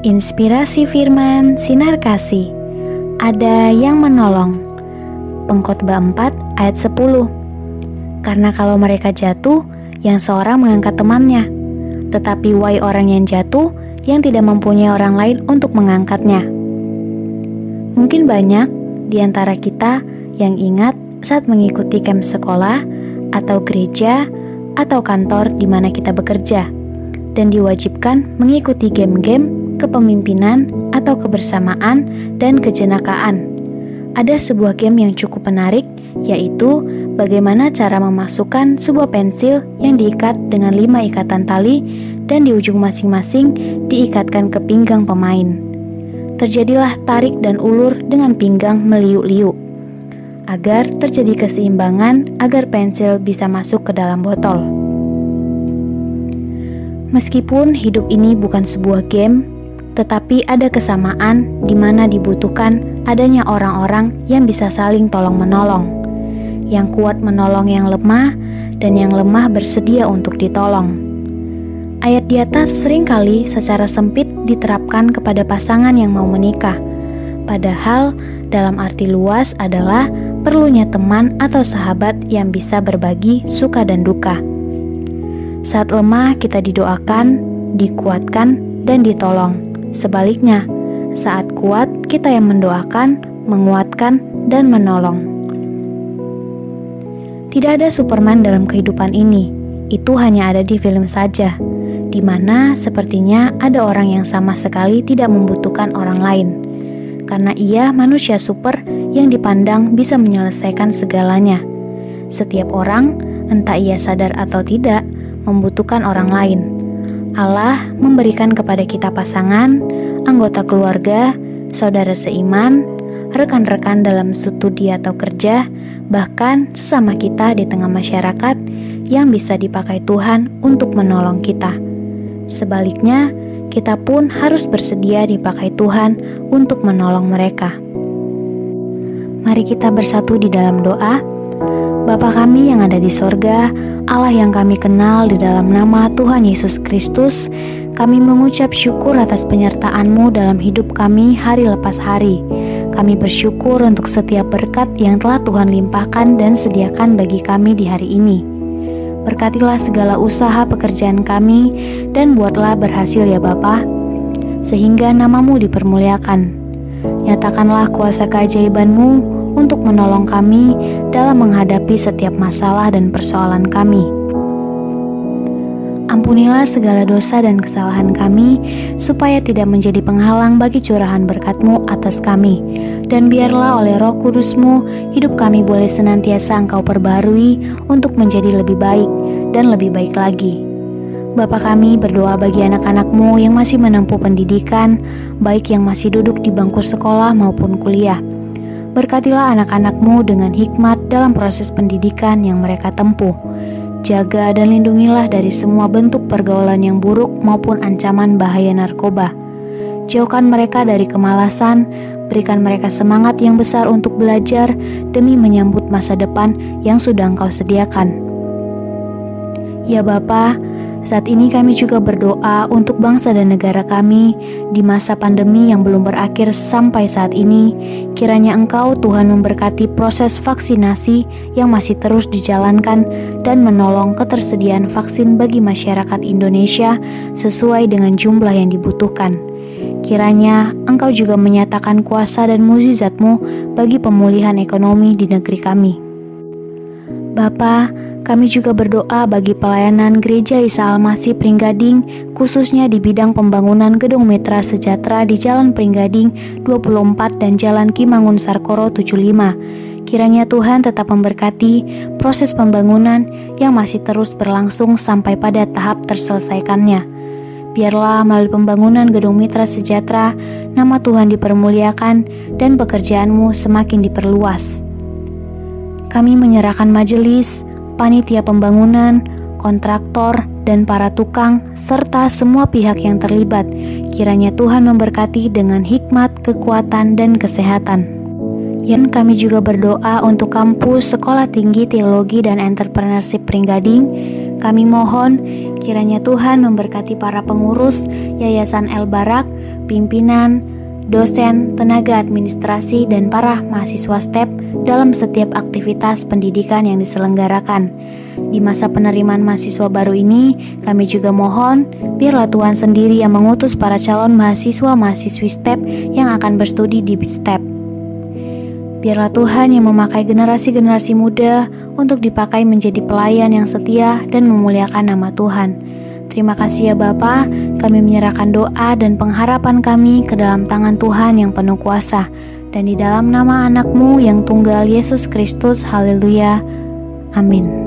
Inspirasi firman, sinar kasih. Ada yang menolong. Pengkhotbah 4 ayat 10. Karena kalau mereka jatuh, yang seorang mengangkat temannya. Tetapi wahai orang yang jatuh, yang tidak mempunyai orang lain untuk mengangkatnya. Mungkin banyak di antara kita yang ingat saat mengikuti camp sekolah, atau gereja, atau kantor di mana kita bekerja, dan diwajibkan mengikuti game-game kepemimpinan atau kebersamaan dan kejenakaan. Ada sebuah game yang cukup menarik, yaitu bagaimana cara memasukkan sebuah pensil yang diikat dengan 5 ikatan tali dan di ujung masing-masing diikatkan ke pinggang pemain. Terjadilah tarik dan ulur dengan pinggang meliuk-liuk, agar terjadi keseimbangan agar pensil bisa masuk ke dalam botol. Meskipun hidup ini bukan sebuah game, tetapi ada kesamaan di mana dibutuhkan adanya orang-orang yang bisa saling tolong-menolong, yang kuat menolong yang lemah, dan yang lemah bersedia untuk ditolong. Ayat di atas seringkali secara sempit diterapkan kepada pasangan yang mau menikah, padahal dalam arti luas adalah perlunya teman atau sahabat yang bisa berbagi suka dan duka. Saat lemah kita didoakan, dikuatkan, dan ditolong. Sebaliknya, saat kuat kita yang mendoakan, menguatkan, dan menolong. Tidak ada Superman dalam kehidupan ini. Itu hanya ada di film saja, di mana sepertinya ada orang yang sama sekali tidak membutuhkan orang lain, karena ia manusia super yang dipandang bisa menyelesaikan segalanya. Setiap orang, entah ia sadar atau tidak, membutuhkan orang lain. Allah memberikan kepada kita pasangan, anggota keluarga, saudara seiman, rekan-rekan dalam studi atau kerja, bahkan sesama kita di tengah masyarakat yang bisa dipakai Tuhan untuk menolong kita. Sebaliknya, kita pun harus bersedia dipakai Tuhan untuk menolong mereka. Mari kita bersatu di dalam doa. Bapa kami yang ada di sorga, Allah yang kami kenal di dalam nama Tuhan Yesus Kristus, kami mengucap syukur atas penyertaan-Mu dalam hidup kami hari lepas hari. Kami bersyukur untuk setiap berkat yang telah Tuhan limpahkan dan sediakan bagi kami di hari ini. Berkatilah segala usaha pekerjaan kami dan buatlah berhasil ya Bapa, sehingga nama-Mu dipermuliakan. Nyatakanlah kuasa keajaiban-Mu untuk menolong kami dalam menghadapi setiap masalah dan persoalan kami. Ampunilah segala dosa dan kesalahan kami, supaya tidak menjadi penghalang bagi curahan berkat-Mu atas kami. Dan biarlah oleh Roh Kudus-Mu, hidup kami boleh senantiasa Engkau perbarui untuk menjadi lebih baik dan lebih baik lagi. Bapa kami berdoa bagi anak-anak-Mu yang masih menempuh pendidikan, baik yang masih duduk di bangku sekolah maupun kuliah. Berkatilah anak-anak-Mu dengan hikmat dalam proses pendidikan yang mereka tempuh. Jaga dan lindungilah dari semua bentuk pergaulan yang buruk maupun ancaman bahaya narkoba. Jauhkan mereka dari kemalasan, berikan mereka semangat yang besar untuk belajar demi menyambut masa depan yang sudah Engkau sediakan. Ya Bapa, saat ini kami juga berdoa untuk bangsa dan negara kami di masa pandemi yang belum berakhir sampai saat ini. Kiranya Engkau Tuhan memberkati proses vaksinasi yang masih terus dijalankan dan menolong ketersediaan vaksin bagi masyarakat Indonesia sesuai dengan jumlah yang dibutuhkan. Kiranya Engkau juga menyatakan kuasa dan mukjizat-Mu bagi pemulihan ekonomi di negeri kami. Bapa, kami juga berdoa bagi pelayanan Gereja Isa Al-Masih Pringgading, khususnya di bidang pembangunan Gedung Mitra Sejahtera di Jalan Pringgading 24 dan Jalan Ki Mangun Sarkoro 75. Kiranya Tuhan tetap memberkati proses pembangunan yang masih terus berlangsung sampai pada tahap terselesaikannya. Biarlah melalui pembangunan Gedung Mitra Sejahtera, nama Tuhan dipermuliakan dan pekerjaan-Mu semakin diperluas. Kami menyerahkan majelis, panitia pembangunan, kontraktor, dan para tukang, serta semua pihak yang terlibat. Kiranya Tuhan memberkati dengan hikmat, kekuatan, dan kesehatan. Dan kami juga berdoa untuk kampus Sekolah Tinggi Teologi dan Entrepreneurship Pringgading, Kami mohon kiranya Tuhan memberkati para pengurus Yayasan El Barak, pimpinan, dosen, tenaga administrasi, dan para mahasiswa STEP dalam setiap aktivitas pendidikan yang diselenggarakan. Di masa penerimaan mahasiswa baru ini, kami juga mohon biarlah Tuhan sendiri yang mengutus para calon mahasiswa-mahasiswi STEP yang akan berstudi di STEP. Biarlah Tuhan yang memakai generasi-generasi muda untuk dipakai menjadi pelayan yang setia dan memuliakan nama Tuhan. Terima kasih ya Bapa, kami menyerahkan doa dan pengharapan kami ke dalam tangan Tuhan yang penuh kuasa. Dan di dalam nama anak-Mu yang tunggal Yesus Kristus, haleluya, amin.